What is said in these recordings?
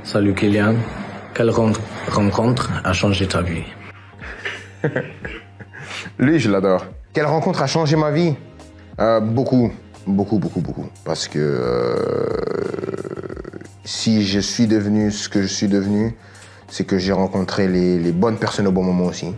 Salut Kylian, quelle rencontre a changé ta vie? Lui, je l'adore. Quelle rencontre a changé ma vie? Beaucoup. Parce que si je suis devenu ce que je suis devenu, c'est que j'ai rencontré les bonnes personnes au bon moment aussi.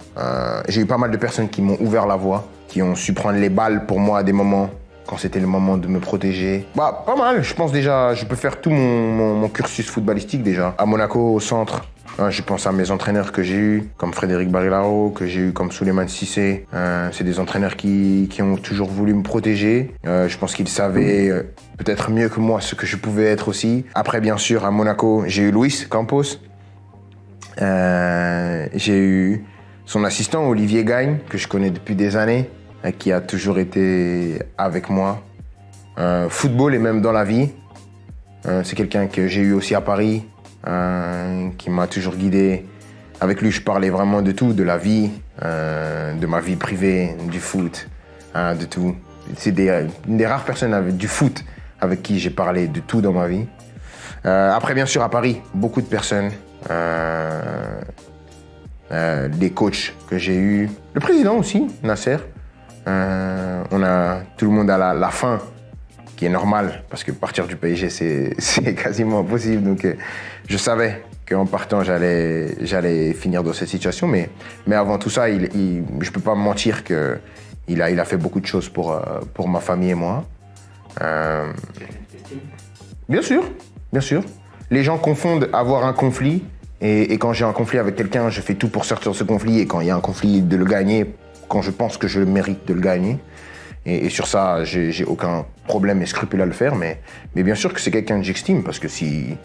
J'ai eu pas mal de personnes qui m'ont ouvert la voie, qui ont su prendre les balles pour moi à des moments, quand c'était le moment de me protéger. Pas mal, je pense déjà, je peux faire tout mon cursus footballistique déjà. À Monaco, au centre, je pense à mes entraîneurs que j'ai eus, comme Frédéric Barilaro, que j'ai eu comme Souleymane Cissé. C'est des entraîneurs qui ont toujours voulu me protéger. Je pense qu'ils savaient peut-être mieux que moi ce que je pouvais être aussi. Après, bien sûr, à Monaco, j'ai eu Luis Campos. J'ai eu son assistant, Olivier Gagne, que je connais depuis des années, qui a toujours été avec moi. Football et même dans la vie. C'est quelqu'un que j'ai eu aussi à Paris, qui m'a toujours guidé. Avec lui, je parlais vraiment de tout, de la vie, de ma vie privée, du foot, de tout. C'est une des rares personnes du foot avec qui j'ai parlé de tout dans ma vie. Après, bien sûr, à Paris, beaucoup de personnes. Des coachs que j'ai eus. Le président aussi, Nasser. Tout le monde a la faim, qui est normale, parce que partir du PSG, c'est quasiment impossible. Donc, je savais qu'en partant, j'allais finir dans cette situation. Mais avant tout ça, je ne peux pas me mentir qu'il a fait beaucoup de choses pour ma famille et moi. Bien sûr. Les gens confondent avoir un conflit. Et quand j'ai un conflit avec quelqu'un, je fais tout pour sortir de ce conflit. Et quand il y a un conflit, de le gagner, quand je pense que je mérite de le gagner. Et sur ça, j'ai aucun problème et scrupule à le faire. Mais bien sûr que c'est quelqu'un que j'estime. Parce que si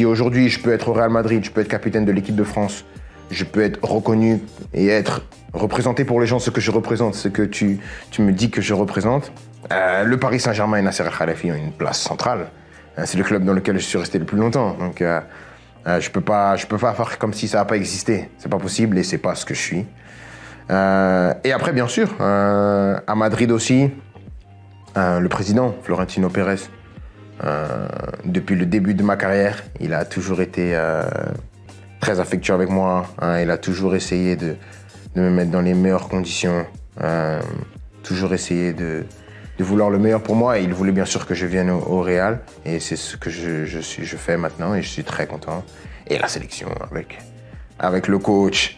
aujourd'hui je peux être au Real Madrid, je peux être capitaine de l'équipe de France, je peux être reconnu et être représenté pour les gens ce que je représente, ce que tu me dis que je représente, le Paris Saint-Germain et Nasser Al-Khelaifi ont une place centrale. C'est le club dans lequel je suis resté le plus longtemps. Donc, je peux pas faire comme si ça n'a pas existé. C'est pas possible et c'est pas ce que je suis. Et après, bien sûr, à Madrid aussi, le président, Florentino Pérez, depuis le début de ma carrière, il a toujours été très affectueux avec moi. Il a toujours essayé de me mettre dans les meilleures conditions, toujours essayé de vouloir le meilleur pour moi. Et il voulait bien sûr que je vienne au Real. Et c'est ce que je fais maintenant et je suis très content. Et la sélection avec le coach,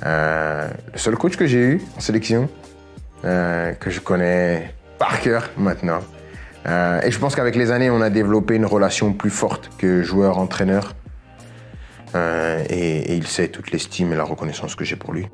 le seul coach que j'ai eu en sélection, que je connais par cœur maintenant. Et je pense qu'avec les années, on a développé une relation plus forte que joueur-entraîneur. Et il sait toute l'estime et la reconnaissance que j'ai pour lui.